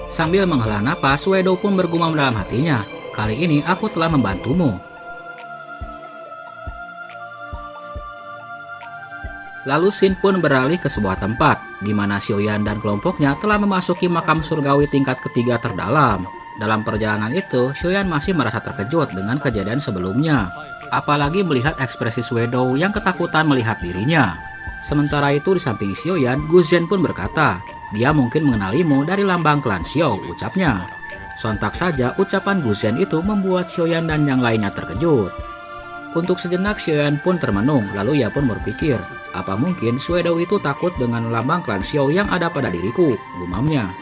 Sambil menghela napas, Suedo pun bergumam dalam hatinya, "Kali ini aku telah membantumu." Lalu Shin pun beralih ke sebuah tempat, di mana Xiaoyan dan kelompoknya telah memasuki makam surgawi tingkat ketiga terdalam. Dalam perjalanan itu, Xiaoyan masih merasa terkejut dengan kejadian sebelumnya, apalagi melihat ekspresi Suedo yang ketakutan melihat dirinya. Sementara itu di samping Xiaoyan, Gu Zhen pun berkata, "Dia mungkin mengenalimu dari lambang klan Xiao," ucapnya. Sontak saja ucapan Gu Zhen itu membuat Xiaoyan dan yang lainnya terkejut. Untuk sejenak Xiaoyan pun termenung, lalu ia pun berpikir, "Apa mungkin Suedo itu takut dengan lambang klan Xiao yang ada pada diriku?" gumamnya.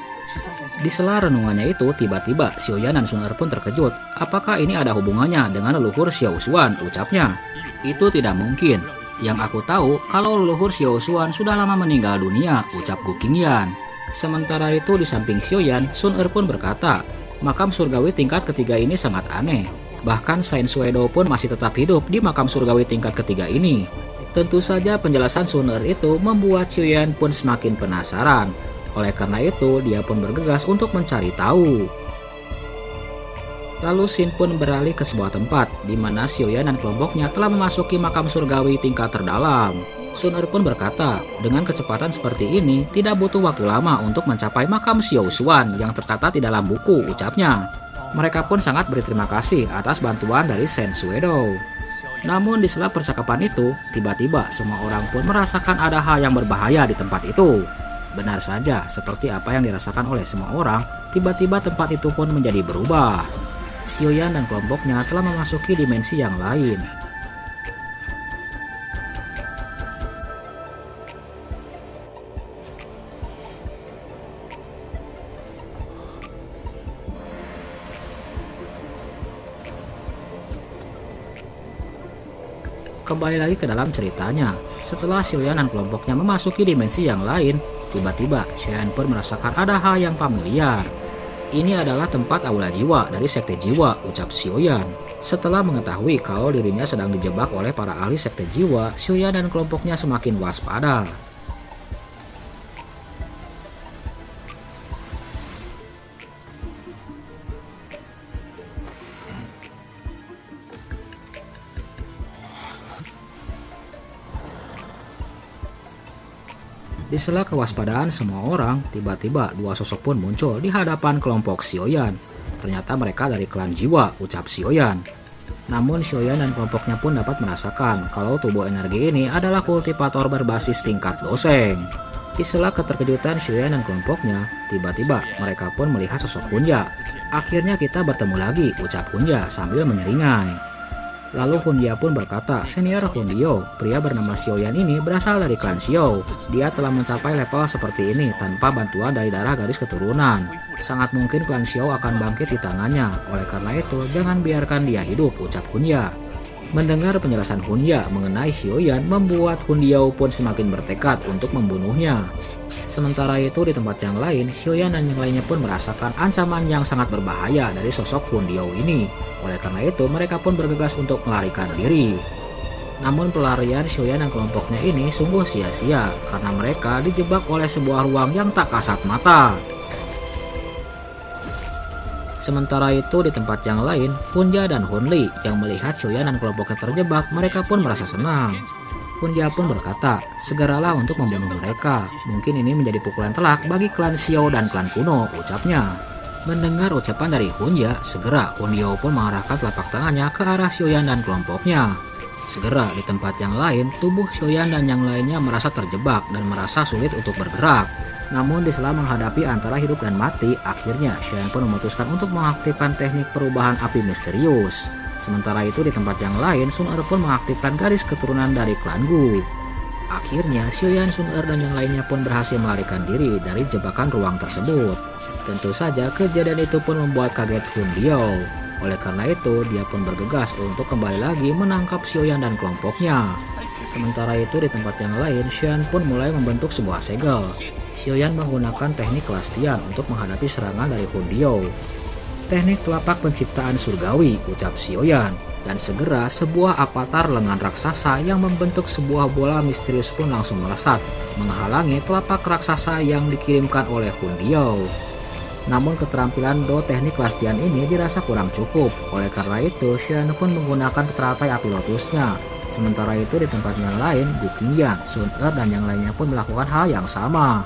Di sela renungannya itu, tiba-tiba Xiaoyan dan Sun Er pun terkejut. "Apakah ini ada hubungannya dengan leluhur Xiao Xuan?" ucapnya. "Itu tidak mungkin. Yang aku tahu, kalau leluhur Xiao Xuan sudah lama meninggal dunia," ucap Gu Qingyan. Sementara itu di samping Xiaoyan, Sun Er pun berkata, "Makam surgawi tingkat ketiga ini sangat aneh. Bahkan Saint Suedo pun masih tetap hidup di makam surgawi tingkat ketiga ini." Tentu saja penjelasan Sun Er itu membuat Xiaoyan pun semakin penasaran. Oleh karena itu, dia pun bergegas untuk mencari tahu. Lalu Shin pun beralih ke sebuah tempat, di mana Xiaoyan dan kelompoknya telah memasuki makam surgawi tingkat terdalam. Sun Er pun berkata, "Dengan kecepatan seperti ini, tidak butuh waktu lama untuk mencapai makam Xiao Xuan yang tercatat di dalam buku," ucapnya. Mereka pun sangat berterima kasih atas bantuan dari Saint Suedo. Namun di sela percakapan itu, tiba-tiba semua orang pun merasakan ada hal yang berbahaya di tempat itu. Benar saja, seperti apa yang dirasakan oleh semua orang, tiba-tiba tempat itu pun menjadi berubah. Xiaoyan dan kelompoknya telah memasuki dimensi yang lain. Kembali lagi ke dalam ceritanya, setelah Xiaoyan dan kelompoknya memasuki dimensi yang lain, tiba-tiba Xiaoyan pun merasakan ada hal yang familiar. "Ini adalah tempat aula jiwa dari sekte jiwa," ucap Xiaoyan. Setelah mengetahui kalau dirinya sedang dijebak oleh para ahli sekte jiwa, Xiaoyan dan kelompoknya semakin waspada. Di sela kewaspadaan semua orang, tiba-tiba dua sosok pun muncul di hadapan kelompok Xiaoyan. "Ternyata mereka dari klan jiwa," ucap Xiaoyan. Namun Xiaoyan dan kelompoknya pun dapat merasakan kalau tubuh energi ini adalah kultivator berbasis tingkat loseng. Di sela keterkejutan Xiaoyan dan kelompoknya, tiba-tiba mereka pun melihat sosok Hunya. "Akhirnya kita bertemu lagi," ucap Hunya sambil menyeringai. Lalu Hunya pun berkata, "Senior Hundio, pria bernama Xiaoyan ini berasal dari klan Xiao. Dia telah mencapai level seperti ini tanpa bantuan dari darah garis keturunan. Sangat mungkin klan Xiao akan bangkit di tangannya. Oleh karena itu, jangan biarkan dia hidup," ucap Hunya. Mendengar penjelasan Hunya mengenai Xiaoyan membuat Hundio pun semakin bertekad untuk membunuhnya. Sementara itu di tempat yang lain, Xiaoyan dan yang lainnya pun merasakan ancaman yang sangat berbahaya dari sosok Hundio ini. Oleh karena itu, mereka pun bergegas untuk melarikan diri. Namun pelarian Xiaoyan dan kelompoknya ini sungguh sia-sia, karena mereka dijebak oleh sebuah ruang yang tak kasat mata. Sementara itu di tempat yang lain, Hunya dan Hunli yang melihat Xiaoyan dan kelompoknya terjebak, mereka pun merasa senang. Hunya pun berkata, "Segeralah untuk membunuh mereka. Mungkin ini menjadi pukulan telak bagi klan Xiao dan klan kuno," ucapnya. Mendengar ucapan dari Hunya, segera Hunyo pun mengarahkan telapak tangannya ke arah Xiaoyan dan kelompoknya. Segera di tempat yang lain, tubuh Xiaoyan dan yang lainnya merasa terjebak dan merasa sulit untuk bergerak. Namun di sela menghadapi antara hidup dan mati, akhirnya Xiaoyan pun memutuskan untuk mengaktifkan teknik perubahan api misterius. Sementara itu di tempat yang lain, Sun Er pun mengaktifkan garis keturunan dari klan Gu. Akhirnya Xiaoyan, Sun Er dan yang lainnya pun berhasil melarikan diri dari jebakan ruang tersebut. Tentu saja kejadian itu pun membuat kaget Hundio. Oleh karena itu, dia pun bergegas untuk kembali lagi menangkap Xiaoyan dan kelompoknya. Sementara itu di tempat yang lain, Xiaoyan pun mulai membentuk sebuah segel. Xiaoyan menggunakan teknik kelastian untuk menghadapi serangan dari Hundio. "Teknik telapak penciptaan surgawi," ucap Xiaoyan. Dan segera sebuah avatar lengan raksasa yang membentuk sebuah bola misterius pun langsung melesat, menghalangi telapak raksasa yang dikirimkan oleh Hundio. Namun keterampilan Do teknik kelas Tian ini dirasa kurang cukup. Oleh karena itu, Shen pun menggunakan teratai api lotusnya. Sementara itu di tempat yang lain, Gu Qingyan, Sun Er dan yang lainnya pun melakukan hal yang sama.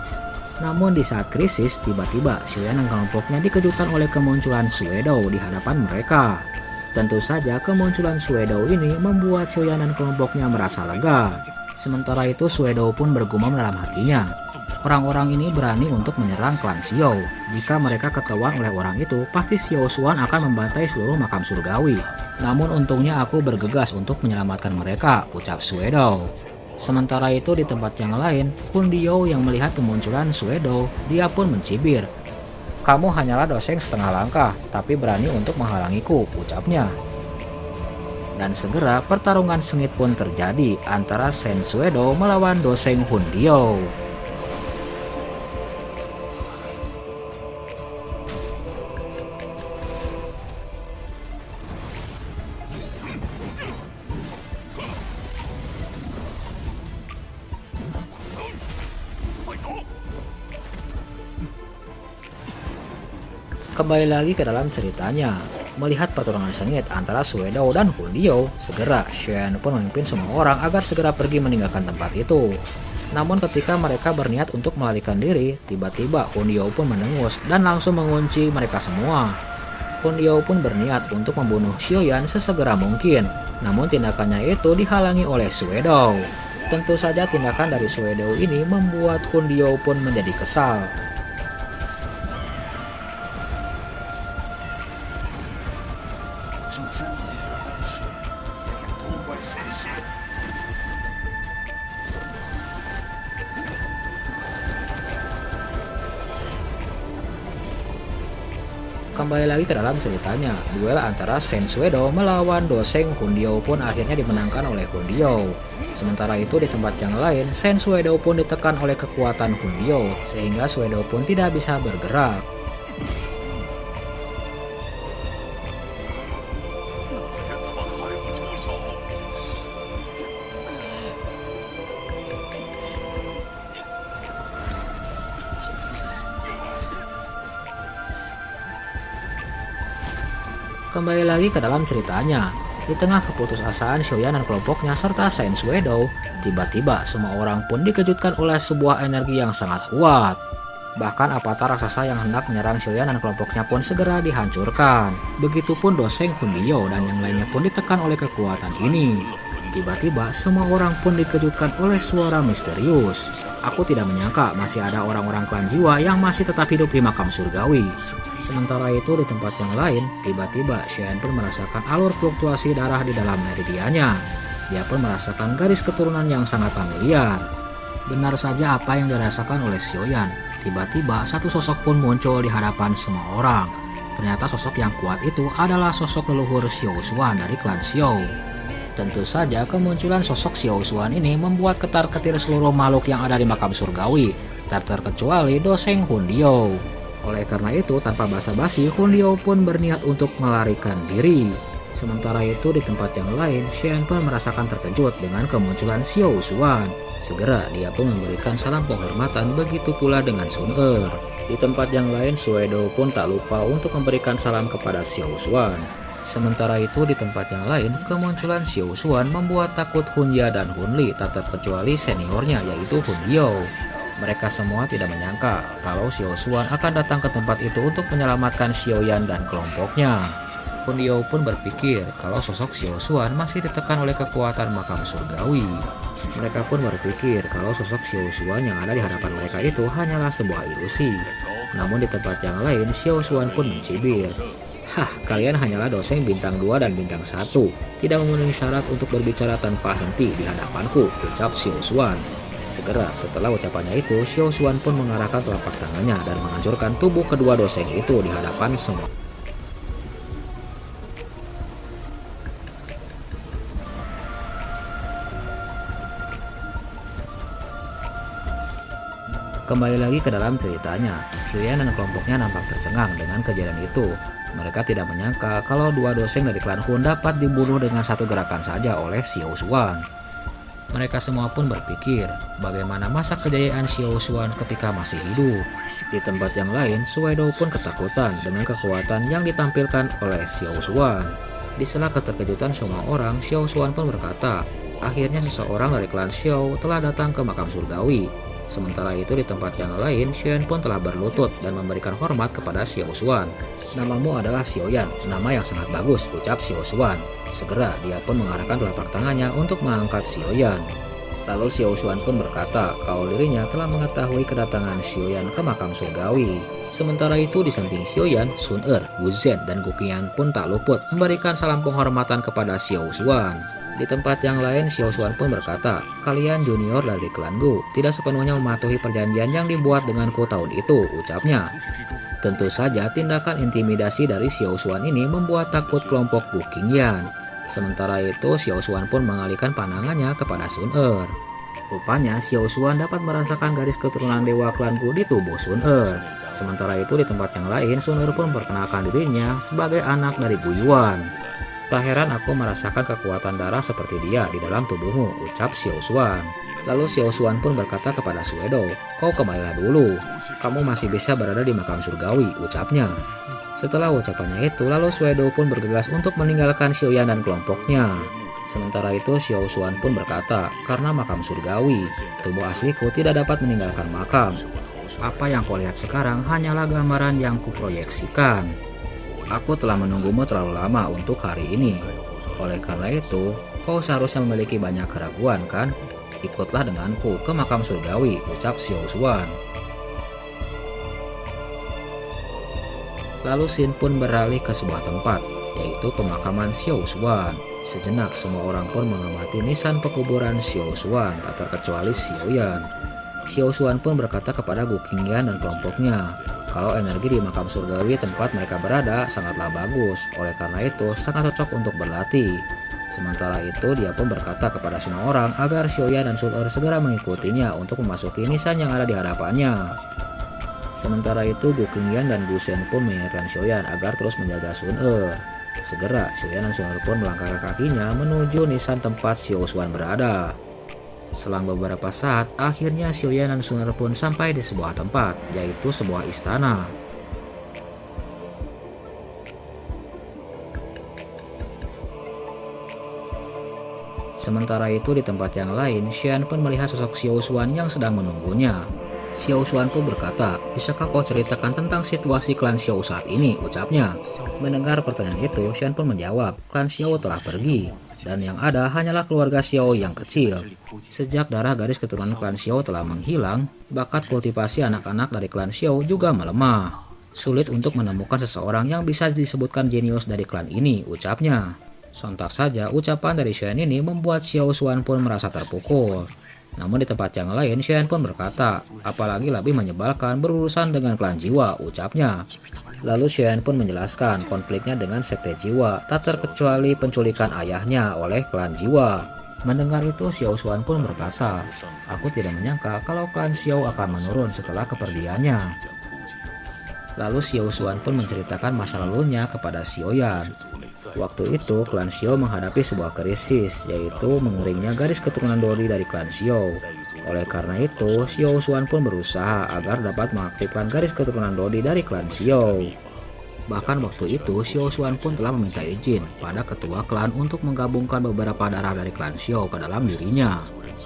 Namun di saat krisis, tiba-tiba Xiaoyan dan kelompoknya dikejutkan oleh kemunculan Suedo di hadapan mereka. Tentu saja kemunculan Suedo ini membuat Xiaoyan dan kelompoknya merasa lega. Sementara itu Suedo pun bergumam dalam hatinya. Orang-orang ini berani untuk menyerang klan Xiao. Jika mereka ketahuan oleh orang itu, pasti Xiao Xuan akan membantai seluruh makam surgawi. Namun untungnya aku bergegas untuk menyelamatkan mereka, ucap Suedo. Sementara itu di tempat yang lain, Hun Diao yang melihat kemunculan Suedo, dia pun mencibir. Kamu hanyalah doseng setengah langkah, tapi berani untuk menghalangiku, ucapnya. Dan segera pertarungan sengit pun terjadi antara Shen Suedo melawan doseng Hun Diao. Kembali lagi ke dalam ceritanya, melihat pertarungan sengit antara Suedo dan Hun Diao, segera Shen pun memimpin semua orang agar segera pergi meninggalkan tempat itu. Namun ketika mereka berniat untuk melarikan diri, tiba-tiba Hun Diao pun mendengus dan langsung mengunci mereka semua. Hun Diao pun berniat untuk membunuh Xiaoyan sesegera mungkin, namun tindakannya itu dihalangi oleh Suedo. Tentu saja tindakan dari Suedo ini membuat Hun Diao pun menjadi kesal. Kembali lagi ke dalam ceritanya, duel antara Shen Suedo melawan doseng Hun Diao pun akhirnya dimenangkan oleh Hun Diao. Sementara itu di tempat yang lain, Shen Suedo pun ditekan oleh kekuatan Hun Diao, sehingga Suedo pun tidak bisa bergerak. Kembali lagi ke dalam ceritanya, di tengah keputusasaan Xiaoyan dan kelompoknya serta Shen Suedo, tiba-tiba semua orang pun dikejutkan oleh sebuah energi yang sangat kuat. Bahkan avatar raksasa yang hendak menyerang Xiaoyan dan kelompoknya pun segera dihancurkan. Begitupun doseng Hun Diao dan yang lainnya pun ditekan oleh kekuatan ini. Tiba-tiba semua orang pun dikejutkan oleh suara misterius. Aku tidak menyangka masih ada orang-orang klan jiwa yang masih tetap hidup di makam surgawi. Sementara itu di tempat yang lain, tiba-tiba Shen pun merasakan alur fluktuasi darah di dalam meridiannya. Dia pun merasakan garis keturunan yang sangat familiar. Benar saja apa yang dirasakan oleh Xiaoyan. Tiba-tiba satu sosok pun muncul di hadapan semua orang. Ternyata sosok yang kuat itu adalah sosok leluhur Xiao Xuan dari klan Xiao. Tentu saja kemunculan sosok Xiao Xuan ini membuat ketar-ketir seluruh makhluk yang ada di makam surgawi, tak terkecuali doseng Hun Diao. Oleh karena itu, tanpa basa-basi, Hun Diao pun berniat untuk melarikan diri. Sementara itu di tempat yang lain, Shen pun merasakan terkejut dengan kemunculan Xiao Xuan. Segera dia pun memberikan salam penghormatan, begitu pula dengan Sun Er. Di tempat yang lain, Suedo pun tak lupa untuk memberikan salam kepada Xiao Xuan. Sementara itu di tempat yang lain, kemunculan Xiao Xuan membuat takut Hun Ya dan Hun Li, tak terkecuali seniornya yaitu Hun Diao. Mereka semua tidak menyangka kalau Xiao Xuan akan datang ke tempat itu untuk menyelamatkan Xiaoyan dan kelompoknya. Hun Diao pun berpikir kalau sosok Xiao Xuan masih ditekan oleh kekuatan makam surgawi. Mereka pun berpikir kalau sosok Xiao Xuan yang ada di hadapan mereka itu hanyalah sebuah ilusi. Namun di tempat yang lain, Xiao Xuan pun mencibir. Hah, kalian hanyalah doseng bintang 2 dan bintang 1. Tidak memenuhi syarat untuk berbicara tanpa henti di hadapanku, ucap Xiao Xuan. Segera setelah ucapannya itu, Xiao Xuan pun mengarahkan telapak tangannya dan menghancurkan tubuh kedua doseng itu di hadapan semua. Kembali lagi ke dalam ceritanya, Xiaoyan dan kelompoknya nampak tercengang dengan kejadian itu. Mereka tidak menyangka kalau dua doseng dari klan Hun dapat dibunuh dengan satu gerakan saja oleh Xiao Xuan. Mereka semua pun berpikir bagaimana masa kejayaan Xiao Xuan ketika masih hidup. Di tempat yang lain, Suedo pun ketakutan dengan kekuatan yang ditampilkan oleh Xiao Xuan. Di sela keterkejutan semua orang, Xiao Xuan pun berkata, akhirnya seseorang dari klan Xiao telah datang ke makam surgawi. Sementara itu di tempat yang lain, Xiao pun telah berlutut dan memberikan hormat kepada Xiao Xuan. Namamu adalah Xiaoyan, nama yang sangat bagus, ucap Xiao Xuan. Segera dia pun mengarahkan telapak tangannya untuk mengangkat Xiaoyan. Lalu Xiao Xuan pun berkata kalau dirinya telah mengetahui kedatangan Xiaoyan ke makam surgawi. Sementara itu di samping Xiaoyan, Sun Er, Gu Zhen, dan Gu Qian pun tak luput memberikan salam penghormatan kepada Xiao Xuan. Di tempat yang lain, Xiao Xuan pun berkata, kalian junior dari klan Gu tidak sepenuhnya mematuhi perjanjian yang dibuat denganku tahun itu, ucapnya. Tentu saja tindakan intimidasi dari Xiao Xuan ini membuat takut kelompok Gu Qingyan. Sementara itu Xiao Xuan pun mengalihkan pandangannya kepada Sun Er. Rupanya Xiao Xuan dapat merasakan garis keturunan dewa klan Gu di tubuh Sun Er. Sementara itu di tempat yang lain, Sun Er pun memperkenalkan dirinya sebagai anak dari Gu Yuan. Tak heran aku merasakan kekuatan darah seperti dia di dalam tubuhmu, ucap Xiao Xuan. Lalu Xiao Xuan pun berkata kepada Suedo, kau kembalilah dulu, kamu masih bisa berada di makam surgawi, ucapnya. Setelah ucapannya itu, lalu Suedo pun bergegas untuk meninggalkan Xiaoyan dan kelompoknya. Sementara itu Xiao Xuan pun berkata, karena makam surgawi, tubuh asliku tidak dapat meninggalkan makam. Apa yang kau lihat sekarang hanyalah gambaran yang kuproyeksikan. Aku telah menunggumu terlalu lama untuk hari ini. Oleh karena itu, kau seharusnya memiliki banyak keraguan kan? Ikutlah denganku ke makam surgawi, ucap Xiao Xuan. Lalu Xin pun beralih ke sebuah tempat, yaitu pemakaman Xiao Xuan. Sejenak semua orang pun mengamati nisan pekuburan Xiao Xuan, tak terkecuali Xiaoyan. Xiao Xuan pun berkata kepada Gu Qingyan dan kelompoknya, kalau energi di makam surgawi tempat mereka berada sangatlah bagus, oleh karena itu sangat cocok untuk berlatih. Sementara itu dia pun berkata kepada semua orang agar Xiaoyan dan Sun Er segera mengikutinya untuk memasuki nisan yang ada di hadapannya. Sementara itu Gu Qingyan dan Gu Zhen pun mengingatkan Xiaoyan agar terus menjaga Sun Er. Segera Xiaoyan dan Sun Er pun melangkahkan kakinya menuju nisan tempat Xiao Xuan berada. Selang beberapa saat, akhirnya Xiaoyan dan Sun Er pun sampai di sebuah tempat, yaitu sebuah istana. Sementara itu di tempat yang lain, Xian pun melihat sosok Xiao Xuan yang sedang menunggunya. Xiao Xuan pun berkata, bisakah kau ceritakan tentang situasi klan Xiao saat ini, ucapnya. Mendengar pertanyaan itu, Xian pun menjawab, klan Xiao telah pergi, dan yang ada hanyalah keluarga Xiao yang kecil. Sejak darah garis keturunan klan Xiao telah menghilang, bakat kultivasi anak-anak dari klan Xiao juga melemah. Sulit untuk menemukan seseorang yang bisa disebutkan jenius dari klan ini, ucapnya. Sontak saja ucapan dari Xian ini membuat Xiao Xuan pun merasa terpukul. Namun di tempat yang lain, Xian pun berkata, apalagi lebih menyebalkan berurusan dengan klan jiwa, ucapnya. Lalu Xian pun menjelaskan konfliknya dengan sekte jiwa, tak terkecuali penculikan ayahnya oleh klan jiwa. Mendengar itu, Xiao Xuan pun berkata, aku tidak menyangka kalau klan Xiao akan menurun setelah kepergiannya. Lalu Xiao Xuan pun menceritakan masa lalunya kepada Xiaoyan. Waktu itu, klan Xiao menghadapi sebuah krisis, yaitu mengeringnya garis keturunan Dodi dari klan Xiao. Oleh karena itu, Xiao Xuan pun berusaha agar dapat mengaktifkan garis keturunan Dodi dari klan Xiao. Bahkan waktu itu, Xiao Xuan pun telah meminta izin pada ketua klan untuk menggabungkan beberapa darah dari klan Xiao ke dalam dirinya.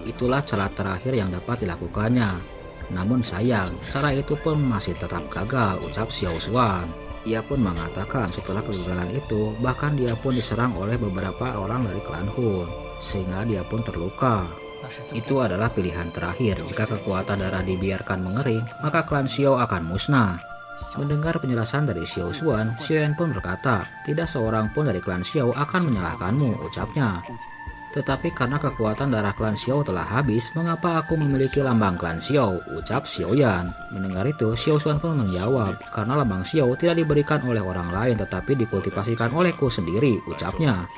Itulah cara terakhir yang dapat dilakukannya. Namun sayang, cara itu pun masih tetap gagal, ucap Xiao Xuan. Ia pun mengatakan setelah kegagalan itu, bahkan dia pun diserang oleh beberapa orang dari klan Hun, sehingga dia pun terluka. Itu adalah pilihan terakhir. Jika kekuatan darah dibiarkan mengering, maka klan Xiao akan musnah. Mendengar penjelasan dari Xiao Xuan, Xiaoyan pun berkata, tidak seorang pun dari klan Xiao akan menyalahkanmu, ucapnya. Tetapi karena kekuatan darah klan Xiao telah habis, mengapa aku memiliki lambang klan Xiao? Ucap Xiaoyan. Mendengar itu, Xiao Xuan pun menjawab, karena lambang Xiao tidak diberikan oleh orang lain tetapi dikultivasikan olehku sendiri, ucapnya.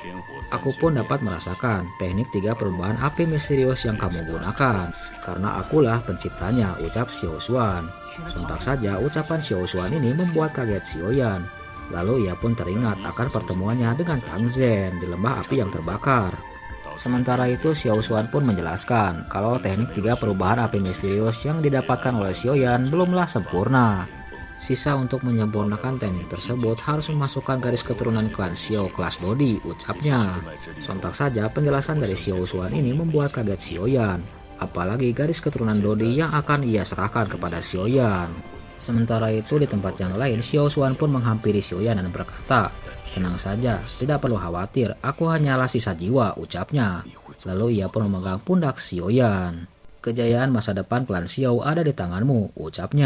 Aku pun dapat merasakan teknik 3 perubahan api misterius yang kamu gunakan, karena akulah penciptanya, ucap Xiao Xuan. Sontak saja ucapan Xiao Xuan ini membuat kaget Xiaoyan. Lalu ia pun teringat akan pertemuannya dengan Tang Zhen di lembah api yang terbakar. Sementara itu, Xiao Xuan pun menjelaskan kalau teknik 3 perubahan api misterius yang didapatkan oleh Xiaoyan belumlah sempurna. Sisa untuk menyempurnakan teknik tersebut harus memasukkan garis keturunan klan Xiao kelas Dodi, ucapnya. Sontak saja penjelasan dari Xiao Xuan ini membuat kaget Xiaoyan, apalagi garis keturunan Dodi yang akan ia serahkan kepada Xiaoyan. Sementara itu di tempat yang lain, Xiao Xuan pun menghampiri Xiaoyan dan berkata, "Tenang saja, tidak perlu khawatir, aku hanyalah sisa jiwa," ucapnya. Lalu ia pun memegang pundak Xiaoyan. "Kejayaan masa depan klan Xiao ada di tanganmu," ucapnya.